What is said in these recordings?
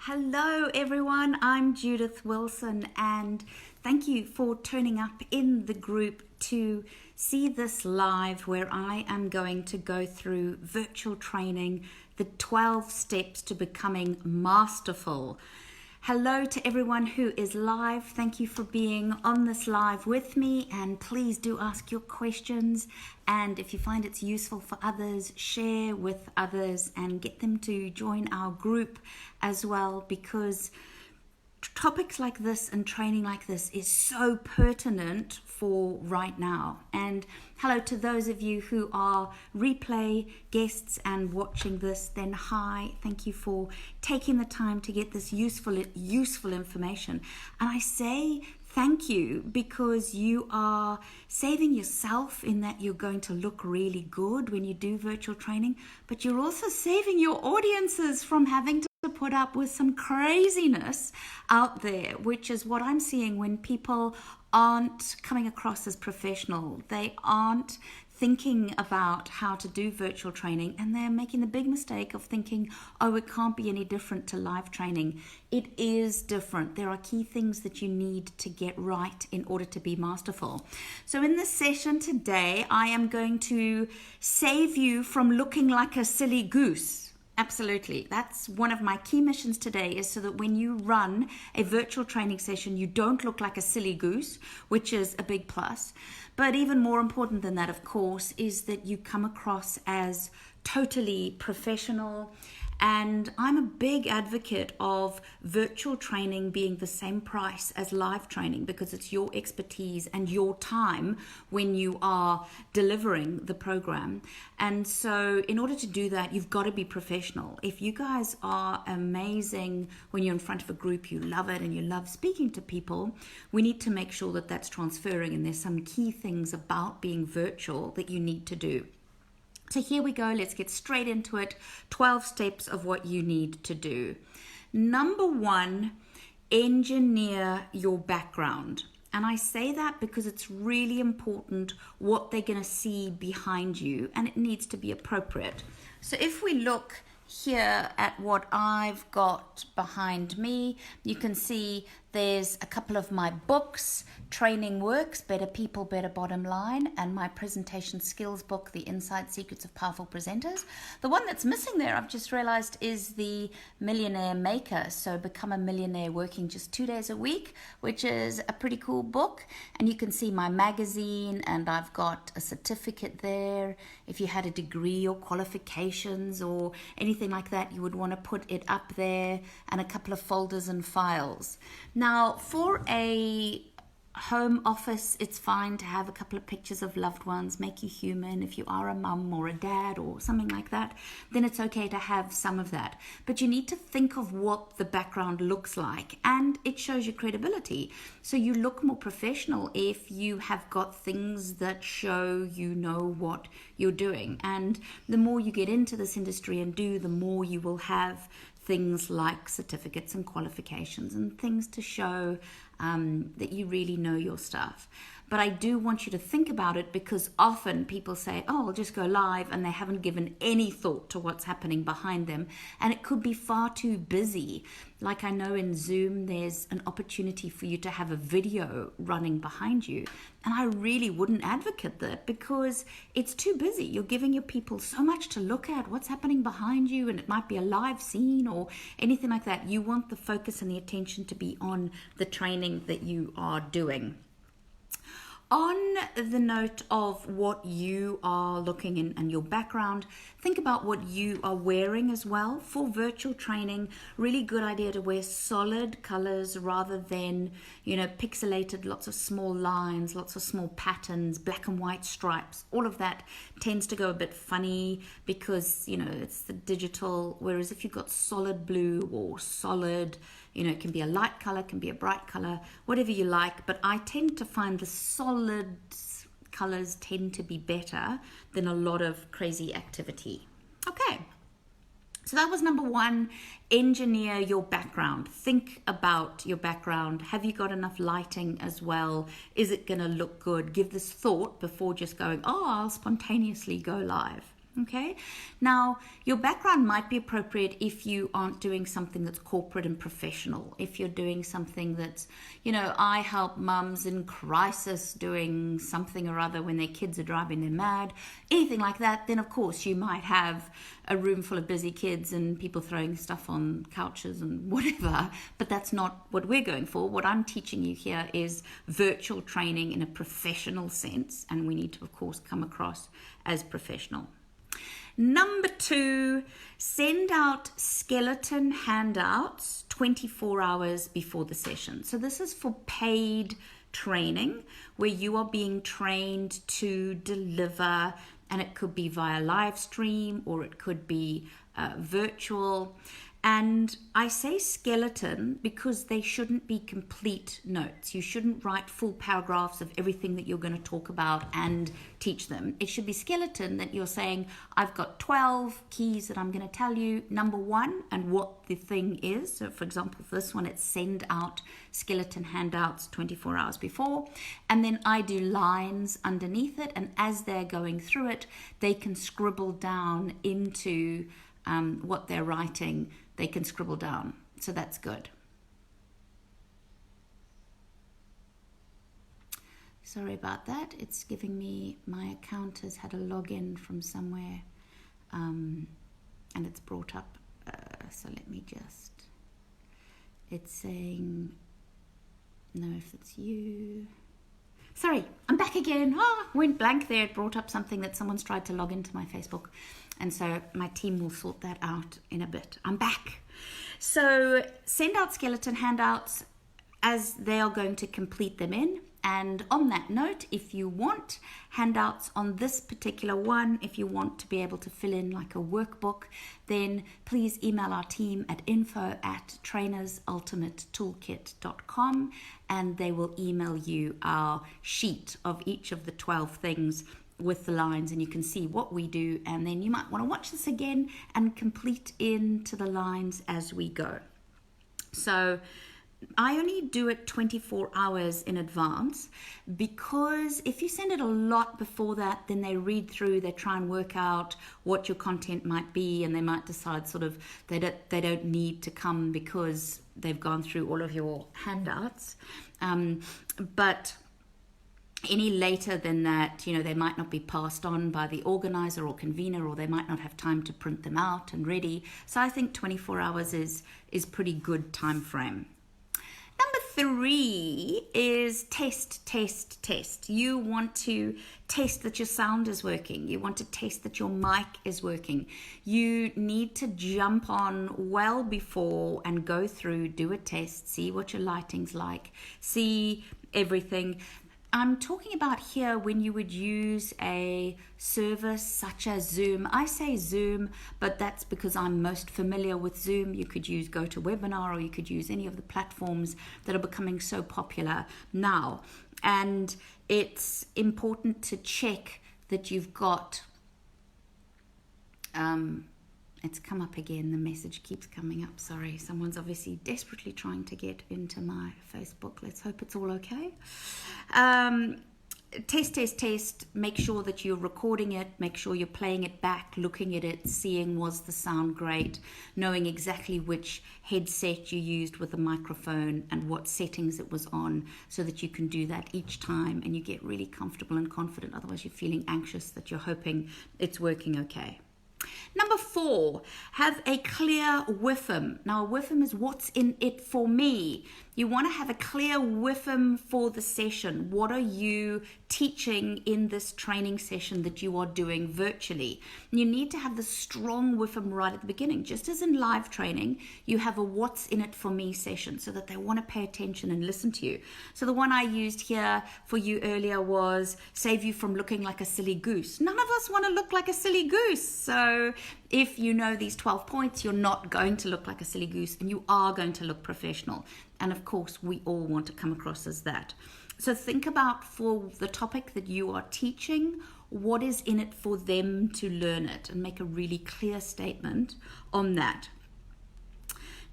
Hello everyone, I'm Judith Wilson and thank you for turning up in the group to see this live where I am going to go through virtual training, the 12 steps to becoming masterful. Hello to everyone who is live. Thank you for being on this live with me, and please do ask your questions, and if you find it's useful for others, share with others and get them to join our group as well, because topics like this and training like this is so pertinent for right now. And hello to those of you who are replay guests and watching this, then hi, thank you for taking the time to get this useful information. And I say thank you because you are saving yourself in that you're going to look really good when you do virtual training, but you're also saving your audiences from having to put up with some craziness out there, which is what I'm seeing when people aren't coming across as professional. They aren't thinking about how to do virtual training, and they're making the big mistake of thinking, oh, it can't be any different to live training. It is different. There are key things that you need to get right in order to be masterful. So in this session today, I am going to save you from looking like a silly goose. Absolutely. That's one of my key missions today, is so that when you run a virtual training session, you don't look like a silly goose, which is a big plus. But even more important than that, of course, is that you come across as totally professional. And I'm a big advocate of virtual training being the same price as live training, because it's your expertise and your time when you are delivering the program. And so in order to do that, you've got to be professional. If you guys are amazing when you're in front of a group, you love it and you love speaking to people, we need to make sure that that's transferring. And there's some key things about being virtual that you need to do. So here we go, let's get straight into it. 12 steps of what you need to do. Number one, engineer your background. And I say that because it's really important what they're going to see behind you, and it needs to be appropriate. So if we look here at what I've got behind me, you can see there's a couple of my books, Training Works, Better People, Better Bottom Line, and my presentation skills book, The Inside Secrets of Powerful Presenters. The one that's missing there, I've just realized, is the Millionaire Maker. So Become a Millionaire Working Just 2 days a Week, which is a pretty cool book. And you can see my magazine, and I've got a certificate there. If you had a degree or qualifications or anything like that, you would want to put it up there, and a couple of folders and files. Now, for a home office, it's fine to have a couple of pictures of loved ones, make you human. If you are a mum or a dad or something like that, then it's okay to have some of that. But you need to think of what the background looks like, and it shows your credibility. So you look more professional if you have got things that show you know what you're doing. And the more you get into this industry and do, the more you will have things like certificates and qualifications and things to show that you really know your stuff. But I do want you to think about it, because often people say, oh, I'll just go live, and they haven't given any thought to what's happening behind them. And it could be far too busy. Like I know in Zoom, there's an opportunity for you to have a video running behind you. And I really wouldn't advocate that, because it's too busy. You're giving your people so much to look at, what's happening behind you, and it might be a live scene or anything like that. You want the focus and the attention to be on the training that you are doing. On the note of what you are looking in and your background, think about what you are wearing as well. For virtual training, really good idea to wear solid colors rather than, pixelated, lots of small lines, lots of small patterns, black and white stripes. All of that tends to go a bit funny because, it's the digital. Whereas if you've got solid blue or solid, it can be a light color, can be a bright color, whatever you like. But I tend to find the solid colors tend to be better than a lot of crazy activity. Okay, so that was number one, engineer your background. Think about your background. Have you got enough lighting as well? Is it going to look good? Give this thought before just going, oh, I'll spontaneously go live. Okay, now your background might be appropriate if you aren't doing something that's corporate and professional. If you're doing something that's, I help mums in crisis doing something or other when their kids are driving them mad, anything like that, then of course you might have a room full of busy kids and people throwing stuff on couches and whatever, but that's not what we're going for. What I'm teaching you here is virtual training in a professional sense, and we need to, of course, come across as professional. Number 2, send out skeleton handouts 24 hours before the session. So this is for paid training where you are being trained to deliver, and it could be via live stream or it could be virtual. And I say skeleton because they shouldn't be complete notes. You shouldn't write full paragraphs of everything that you're going to talk about and teach them. It should be skeleton that you're saying, I've got 12 keys that I'm going to tell you, number 1, and what the thing is. So for example, for this one, it's send out skeleton handouts 24 hours before. And then I do lines underneath it. And as they're going through it, they can scribble down into what they're writing. They can scribble down. So that's good. Sorry about that. It's giving me, my account has had a login from somewhere, and it's brought up. So let me just, it's saying, no, if it's you. Sorry, I'm back again. Went blank there. It brought up something that someone's tried to log into my Facebook. And so my team will sort that out in a bit. I'm back. So send out skeleton handouts as they are going to complete them in. And on that note, if you want handouts on this particular one, if you want to be able to fill in like a workbook, then please email our team at info@trainersultimatetoolkit.com, and they will email you our sheet of each of the 12 things with the lines, and you can see what we do, and then you might want to watch this again and complete into the lines as we go. So I only do it 24 hours in advance, because if you send it a lot before that, then they read through, they try and work out what your content might be, and they might decide sort of they don't need to come because they've gone through all of your handouts. But any later than that, they might not be passed on by the organizer or convener, or they might not have time to print them out and ready. So I think 24 hours is pretty good time frame. Number 3 is test. You want to test that your sound is working. You want to test that your mic is working. You need to jump on well before and go through, do a test, see what your lighting's like, see everything. I'm talking about here when you would use a service such as Zoom. I say Zoom, but that's because I'm most familiar with Zoom. You could use GoToWebinar, or you could use any of the platforms that are becoming so popular now. And it's important to check that you've got, it's come up again, the message keeps coming up, sorry. Someone's obviously desperately trying to get into my Facebook. Let's hope it's all okay. Test. Make sure that you're recording it. Make sure you're playing it back, looking at it, seeing was the sound great, knowing exactly which headset you used with the microphone and what settings it was on, so that you can do that each time and you get really comfortable and confident. Otherwise, you're feeling anxious that you're hoping it's working okay. Number 4, have a clear WIFM. Now, a WIFM is what's in it for me. You want to have a clear WIFM for the session. What are you teaching in this training session that you are doing virtually? You need to have the strong WIFM right at the beginning. Just as in live training, you have a what's in it for me session so that they want to pay attention and listen to you. So the one I used here for you earlier was save you from looking like a silly goose. None of us want to look like a silly goose. So if you know these 12 points, you're not going to look like a silly goose, and you are going to look professional. And of course, we all want to come across as that. So think about, for the topic that you are teaching, what is in it for them to learn it, and make a really clear statement on that.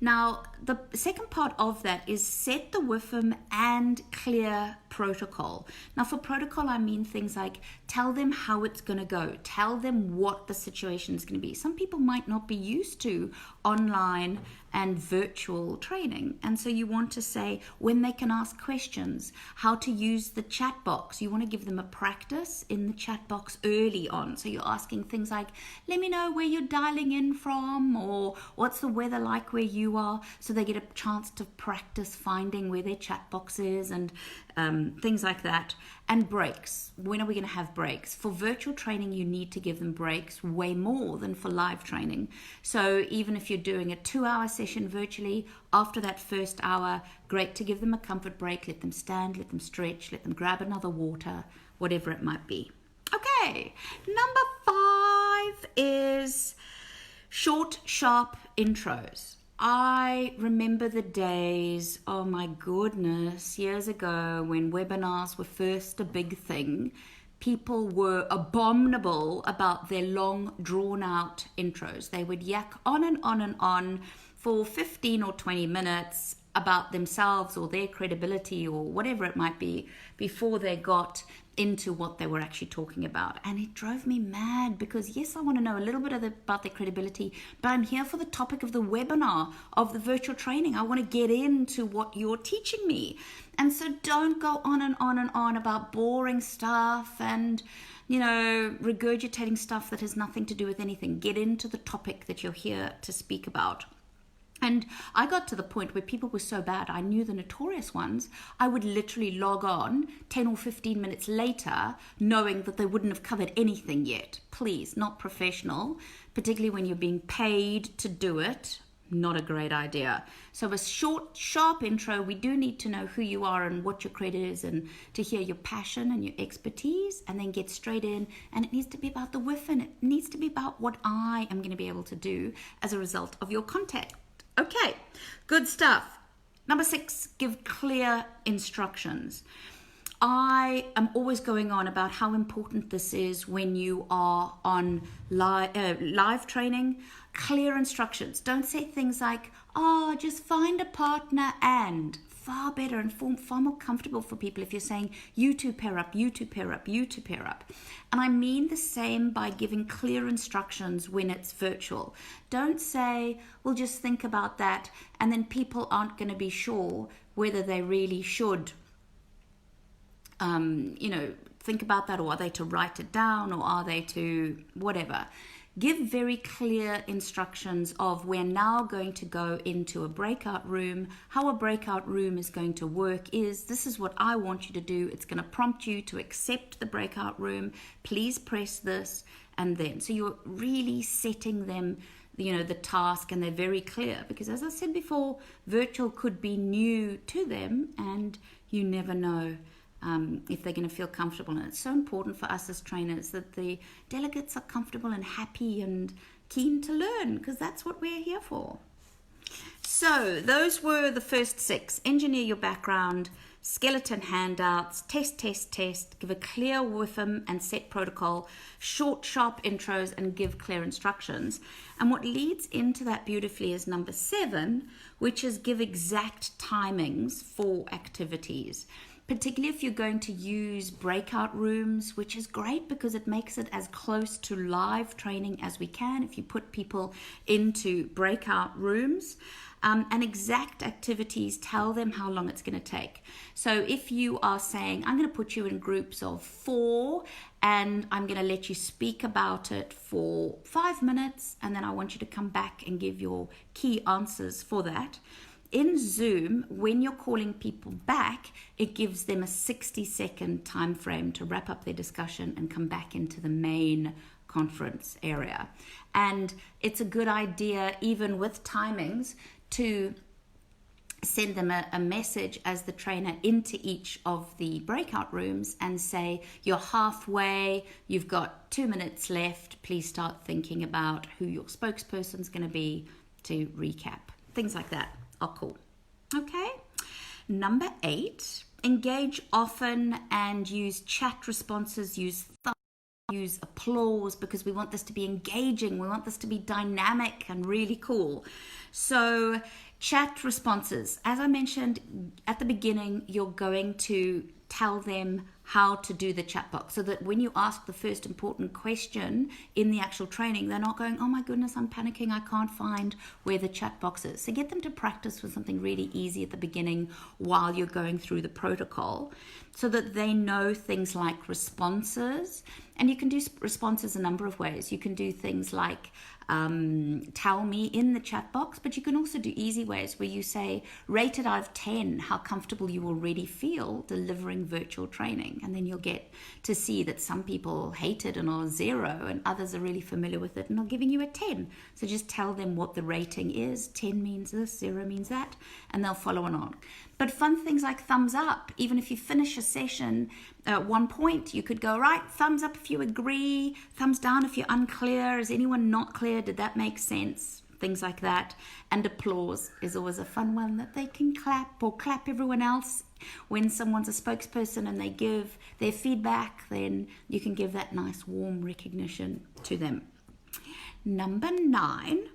Now, the second part of that is set the WIFM and clear protocol. Now for protocol, I mean things like tell them how it's going to go. Tell them what the situation is going to be. Some people might not be used to online and virtual training. And so you want to say when they can ask questions, how to use the chat box. You want to give them a practice in the chat box early on. So you're asking things like, let me know where you're dialing in from, or what's the weather like where you are, so they get a chance to practice finding where their chat box is, and things like that. And breaks. When are we going to have breaks? For virtual training, you need to give them breaks way more than for live training. So even if you're doing a 2-hour session virtually, after that first hour, great to give them a comfort break, let them stand, let them stretch, let them grab another water, whatever it might be. Okay, number 5 is short, sharp intros. I remember the days, oh my goodness, years ago when webinars were first a big thing. People were abominable about their long, drawn-out intros. They would yak on and on and on for 15 or 20 minutes about themselves or their credibility or whatever it might be before they got into what they were actually talking about. And it drove me mad because yes, I want to know a little bit about their credibility, but I'm here for the topic of the webinar, of the virtual training. I want to get into what you're teaching me. And so don't go on and on and on about boring stuff and, you know, regurgitating stuff that has nothing to do with anything. Get into the topic that you're here to speak about. And I got to the point where people were so bad, I knew the notorious ones, I would literally log on 10 or 15 minutes later, knowing that they wouldn't have covered anything yet. Please, not professional, particularly when you're being paid to do it. Not a great idea. So a short, sharp intro, we do need to know who you are and what your credit is and to hear your passion and your expertise, and then get straight in. And it needs to be about the whiff, and it needs to be about what I am going to be able to do as a result of your content. Okay, good stuff. Number 6, give clear instructions. I am always going on about how important this is when you are on live training. Clear instructions. Don't say things like, oh, just find a partner and. Far better and far more comfortable for people if you're saying you two pair up, you two pair up, you two pair up. And I mean the same by giving clear instructions when it's virtual. Don't say, well, just think about that, and then people aren't going to be sure whether they really should think about that, or are they to write it down, or are they to whatever. Give very clear instructions of we're now going to go into a breakout room. How a breakout room is going to work is this is what I want you to do. It's going to prompt you to accept the breakout room. Please press this, and then. So you're really setting them, the task, and they're very clear, because as I said before, virtual could be new to them, and you never know if they're going to feel comfortable. And it's so important for us as trainers that the delegates are comfortable and happy and keen to learn, because that's what we're here for. So those were the first 6. Engineer your background, skeleton handouts, test, give a clear WIFM and set protocol, short, sharp intros, and give clear instructions. And what leads into that beautifully is number 7, which is give exact timings for activities. Particularly if you're going to use breakout rooms, which is great because it makes it as close to live training as we can if you put people into breakout rooms. And exact activities, tell them how long it's going to take. So if you are saying, I'm going to put you in groups of 4 and I'm going to let you speak about it for 5 minutes, and then I want you to come back and give your key answers for that. In Zoom, when you're calling people back, it gives them a 60-second time frame to wrap up their discussion and come back into the main conference area. And it's a good idea, even with timings, to send them a message as the trainer into each of the breakout rooms and say, you're halfway, you've got 2 minutes left, please start thinking about who your spokesperson's going to be to recap. Things like that are cool. Okay. Number 8, engage often and use chat responses, use applause, because we want this to be engaging. We want this to be dynamic and really cool. So chat responses, as I mentioned at the beginning, you're going to tell them how to do the chat box, so that when you ask the first important question in the actual training, they're not going, oh my goodness, I'm panicking, I can't find where the chat box is. So get them to practice with something really easy at the beginning while you're going through the protocol, so that they know things like responses. And you can do responses a number of ways. You can do things like tell me in the chat box, but you can also do easy ways where you say, rated out of 10, how comfortable you already feel delivering virtual training. And then you'll get to see that some people hate it and are 0, and others are really familiar with it and are giving you a 10. So just tell them what the rating is. 10 means this, 0 means that, and they'll follow on. But fun things like thumbs up. Even if you finish a session at one point, you could go, right, thumbs up if you agree, thumbs down if you're unclear. Is anyone not clear? Did that make sense? Things like that. And applause is always a fun one, that they can clap or clap everyone else. When someone's a spokesperson and they give their feedback, then you can give that nice warm recognition to them. Number 9,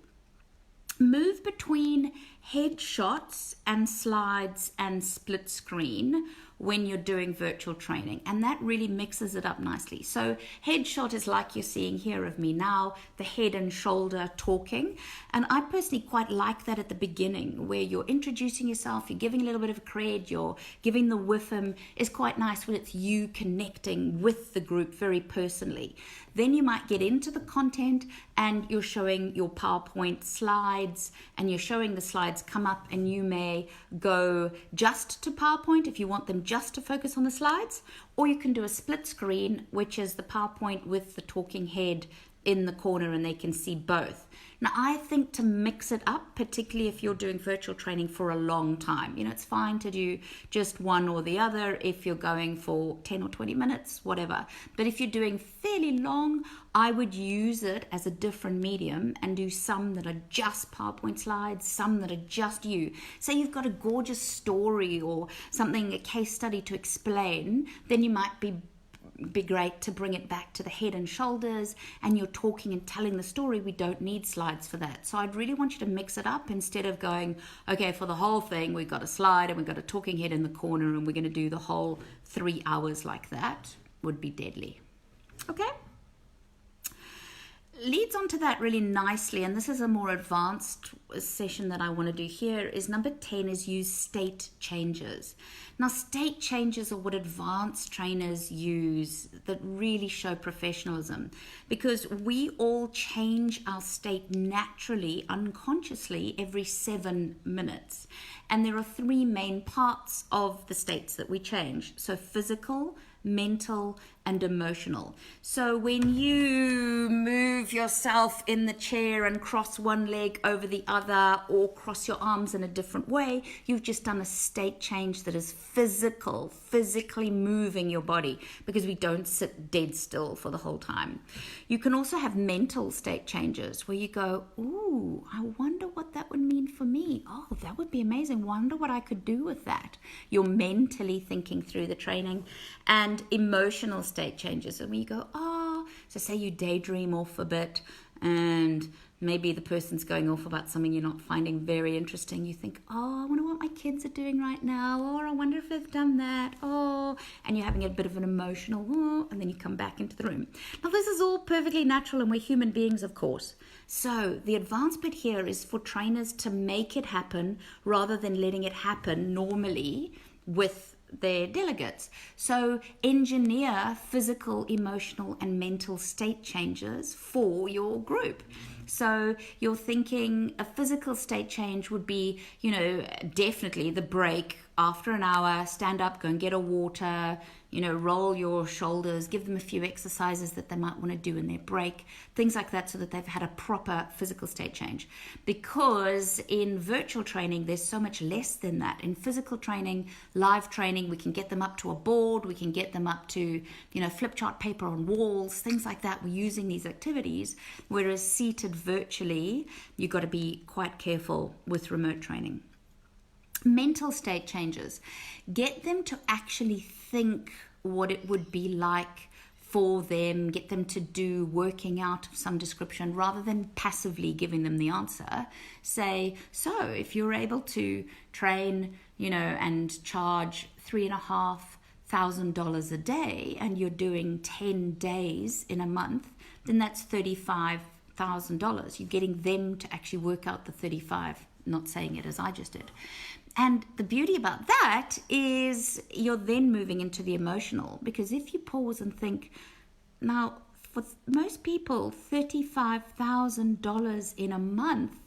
move between headshots and slides and split screen when you're doing virtual training, and that really mixes it up nicely. So headshot is like you're seeing here of me now, the head and shoulder talking, and I personally quite like that at the beginning, where you're introducing yourself, you're giving a little bit of a cred, you're giving the whiffum, is quite nice when it's you connecting with the group very personally. Then you might get into the content and you're showing your PowerPoint slides, and you're showing the slides come up, and you may go just to PowerPoint if you want them just to focus on the slides, or you can do a split screen, which is the PowerPoint with the talking head in the corner and they can see both. Now, I think to mix it up, particularly if you're doing virtual training for a long time, it's fine to do just one or the other if you're going for 10 or 20 minutes, whatever. But if you're doing fairly long, I would use it as a different medium and do some that are just PowerPoint slides, some that are just you. Say you've got a gorgeous story or something, a case study to explain, then you might be great to bring it back to the head and shoulders, and you're talking and telling the story. We don't need slides for that. So I'd really want you to mix it up instead of going, okay, for the whole thing we've got a slide and we've got a talking head in the corner and we're going to do the whole 3 hours like that. Would be deadly. Okay, leads on to that really nicely, and this is a more advanced session that I want to do here, is number 10 is use state changes. Now, state changes are what advanced trainers use that really show professionalism, because we all change our state naturally, unconsciously, every 7 minutes. And there are 3 main parts of the states that we change. So physical, mental, and emotional. So when you move yourself in the chair and cross one leg over the other, or cross your arms in a different way, you've just done a state change that is physical, physically moving your body, because we don't sit dead still for the whole time. You can also have mental state changes where you go, ooh, I wonder what that would mean for me. Oh, that would be amazing. Wonder what I could do with that. You're mentally thinking through the training. And emotional state changes, and when you go, so say you daydream off a bit, and maybe the person's going off about something you're not finding very interesting. You think, I wonder what my kids are doing right now, or I wonder if they've done that, and you're having a bit of an emotional, and then you come back into the room. Now, this is all perfectly natural, and we're human beings, of course. So the advanced bit here is for trainers to make it happen rather than letting it happen normally with their delegates. So engineer physical, emotional, and mental state changes for your group. So you're thinking a physical state change would be, definitely the break after an hour, stand up, go and get a water, roll your shoulders, give them a few exercises that they might want to do in their break, things like that, so that they've had a proper physical state change. Because in virtual training, there's so much less than that. In physical training, live training, we can get them up to a board, we can get them up to, flip chart paper on walls, things like that. We're using these activities, whereas seated virtually, you've got to be quite careful with remote training. Mental state changes. Get them to actually think what it would be like for them, get them to do working out of some description rather than passively giving them the answer. Say, so if you're able to train, and charge $1,000 a day and you're doing 10 days in a month, then that's $35,000. You're getting them to actually work out the 35, not saying it as I just did. And the beauty about that is you're then moving into the emotional, because if you pause and think, now for most people, $35,000 in a month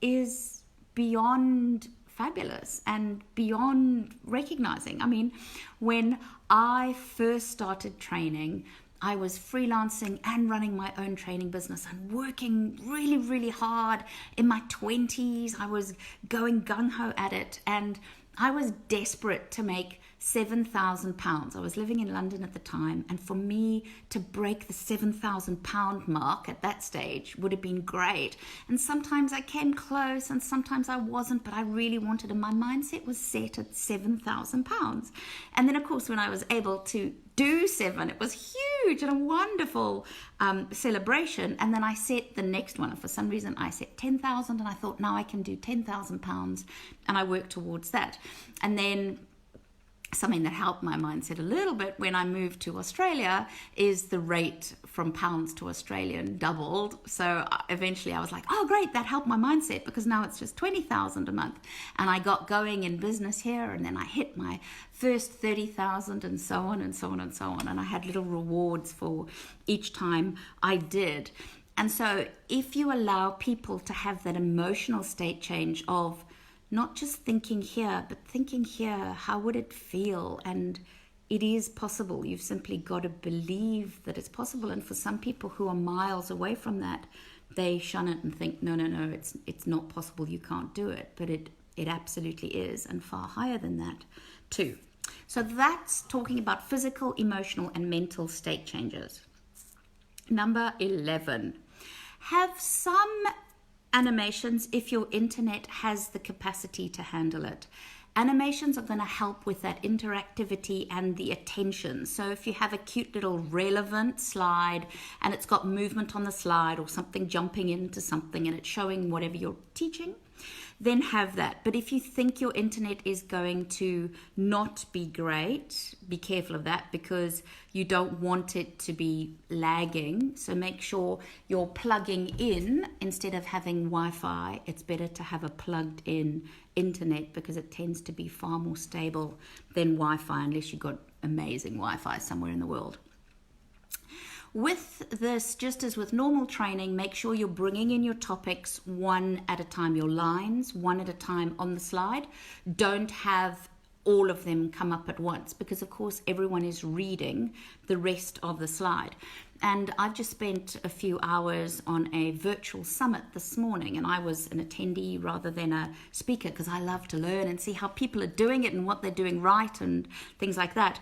is beyond fabulous and beyond recognizing. I mean, when I first started training, I was freelancing and running my own training business and working really, really hard. In my 20s, I was going gung-ho at it, and I was desperate to make £7,000. I was living in London at the time, and for me to break the £7,000 mark at that stage would have been great. And sometimes I came close and sometimes I wasn't, but I really wanted, and my mindset was set at £7,000. And then of course when I was able to do 7, it was huge and a wonderful celebration. And then I set the next one, and for some reason I set 10,000, and I thought, now I can do £10,000, and I worked towards that. And then something that helped my mindset a little bit when I moved to Australia is the rate from pounds to Australian doubled. So eventually I was like, oh great, that helped my mindset, because now it's just 20,000 a month. And I got going in business here, and then I hit my first 30,000, and so on and so on and so on. And I had little rewards for each time I did. And so if you allow people to have that emotional state change of not just thinking here, but thinking here, how would it feel? And it is possible. You've simply got to believe that it's possible. And for some people who are miles away from that, they shun it and think, no, it's not possible. You can't do it. But it absolutely is, and far higher than that too. So that's talking about physical, emotional, and mental state changes. Number 11, have some animations if your internet has the capacity to handle it. Animations are going to help with that interactivity and the attention. So if you have a cute little relevant slide and it's got movement on the slide, or something jumping into something and it's showing whatever you're teaching, then have that. But if you think your internet is going to not be great, be careful of that, because you don't want it to be lagging. So make sure you're plugging in instead of having Wi-Fi. It's better to have a plugged in internet, because it tends to be far more stable than Wi-Fi, unless you've got amazing Wi-Fi somewhere in the world. With this, just as with normal training, make sure you're bringing in your topics one at a time, your lines one at a time on the slide. Don't have all of them come up at once, because of course everyone is reading the rest of the slide. And I've just spent a few hours on a virtual summit this morning, and I was an attendee rather than a speaker, because I love to learn and see how people are doing it and what they're doing right and things like that.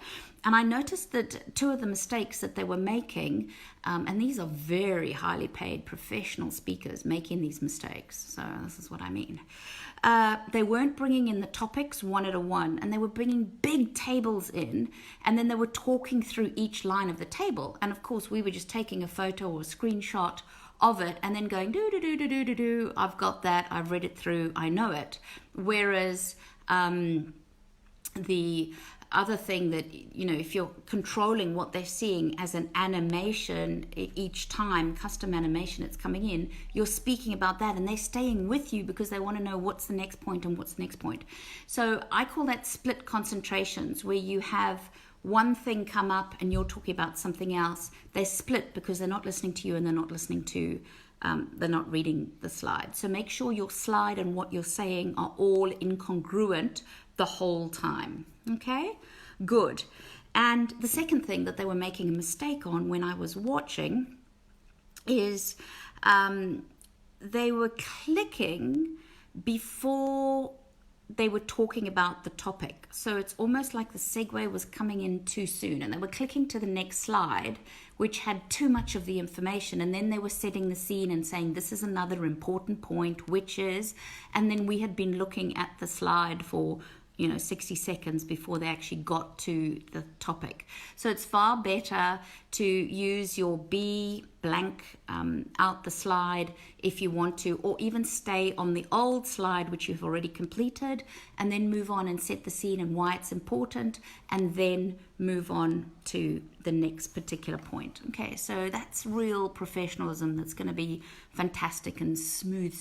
And I noticed that 2 of the mistakes that they were making, and these are very highly paid professional speakers making these mistakes, so this is what I mean. They weren't bringing in the topics one at a one, and they were bringing big tables in, and then they were talking through each line of the table. And of course, we were just taking a photo or a screenshot of it and then going, do, I've got that, I've read it through, I know it. Whereas the other thing that, if you're controlling what they're seeing as an animation each time, custom animation it's coming in, you're speaking about that, and they're staying with you because they want to know what's the next point and what's the next point. So I call that split concentrations, where you have one thing come up and you're talking about something else. They split because they're not listening to you, and they're not listening to they're not reading the slide. So make sure your slide and what you're saying are all incongruent the whole time. Okay, good. And the second thing that they were making a mistake on when I was watching is they were clicking before they were talking about the topic. So it's almost like the segue was coming in too soon, and they were clicking to the next slide, which had too much of the information, and then they were setting the scene and saying, this is another important point, which is, and then we had been looking at the slide for 60 seconds before they actually got to the topic. So it's far better to use your B blank out the slide if you want to, or even stay on the old slide which you've already completed, and then move on and set the scene and why it's important, and then move on to the next particular point. Okay, so that's real professionalism. That's going to be fantastic and smooth.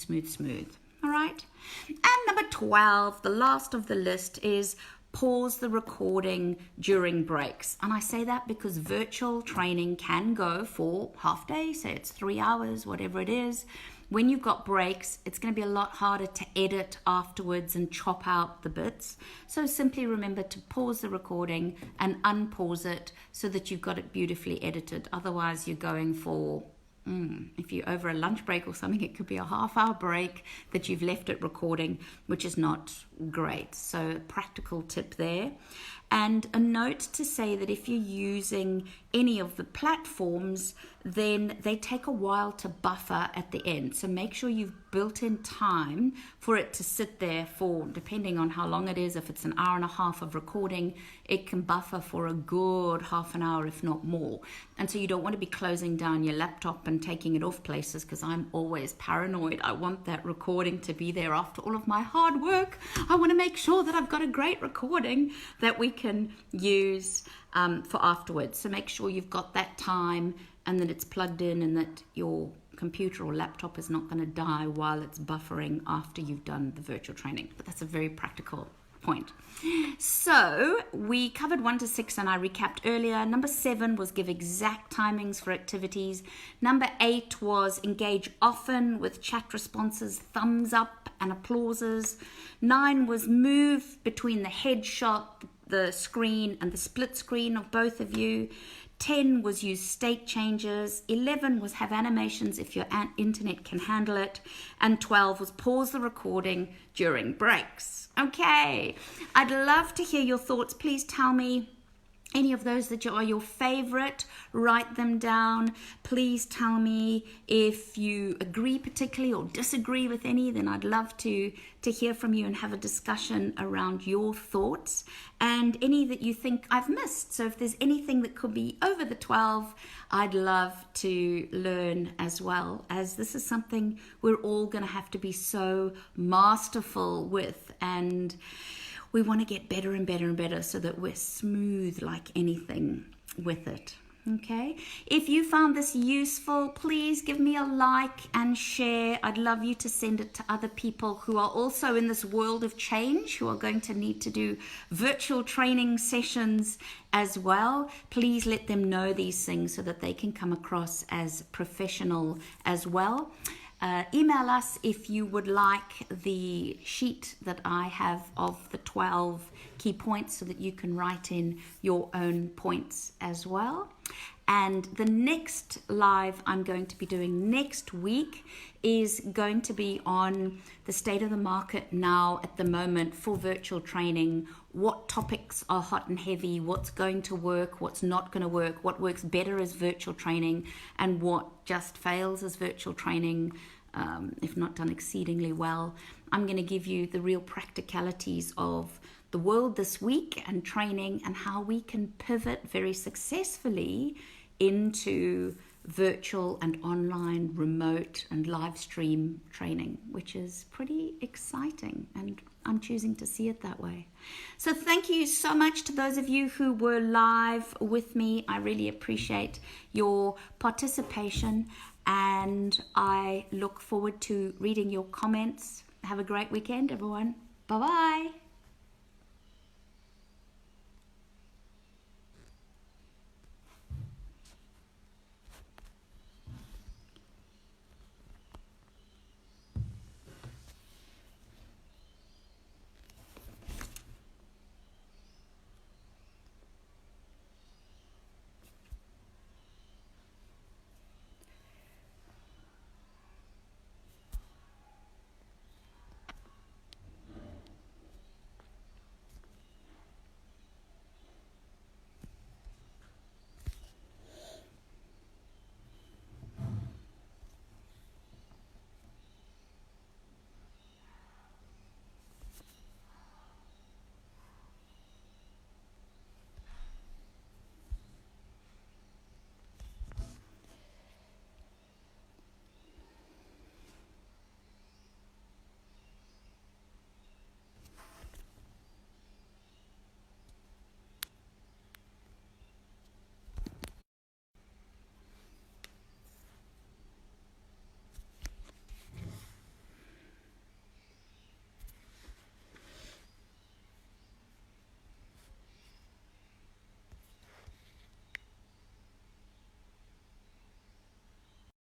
All right. And number 12, the last of the list, is pause the recording during breaks. And I say that because virtual training can go for half day, say it's 3 hours, whatever it is. When you've got breaks, it's going to be a lot harder to edit afterwards and chop out the bits. So simply remember to pause the recording and unpause it so that you've got it beautifully edited. Otherwise, you're going for if you're over a lunch break or something, it could be a half-hour break that you've left it recording, which is not great. So a practical tip there. And a note to say that if you're using any of the platforms, then they take a while to buffer at the end. So make sure you've built in time for it to sit there for, depending on how long it is, if it's an hour and a half of recording, it can buffer for a good half an hour, if not more. And so you don't want to be closing down your laptop and taking it off places, because I'm always paranoid. I want that recording to be there after all of my hard work. I want to make sure that I've got a great recording that we can use for afterwards. So make sure you've got that time and that it's plugged in, and that your computer or laptop is not going to die while it's buffering after you've done the virtual training. But that's a very practical point. So we covered 1 to 6 and I recapped earlier. Number 7 was give exact timings for activities. Number 8 was engage often with chat responses, thumbs up and applauses. 9 was move between the headshot, the screen and the split screen of both of you. 10 was use state changes. 11 was have animations if your internet can handle it. And 12 was pause the recording during breaks. Okay, I'd love to hear your thoughts. Please tell me any of those that are your favorite. Write them down. Please tell me if you agree particularly or disagree with any. Then I'd love to hear from you and have a discussion around your thoughts and any that you think I've missed. So if there's anything that could be over the 12, I'd love to learn, as well, as this is something we're all going to have to be so masterful with, and we want to get better and better and better so that we're smooth like anything with it. Okay, if you found this useful, please give me a like and share. I'd love you to send it to other people who are also in this world of change, who are going to need to do virtual training sessions as well. Please let them know these things so that they can come across as professional as well. Email us if you would like the sheet that I have of the 12 key points so that you can write in your own points as well. And the next live I'm going to be doing next week is going to be on the state of the market now at the moment for virtual training. What topics are hot and heavy, what's going to work, what's not going to work, what works better as virtual training, and what just fails as virtual training, if not done exceedingly well. I'm going to give you the real practicalities of the world this week and training, and how we can pivot very successfully into virtual and online, remote and live stream training, which is pretty exciting, and I'm choosing to see it that way. So thank you so much to those of you who were live with me. I really appreciate your participation, and I look forward to reading your comments. Have a great weekend, everyone. Bye-bye.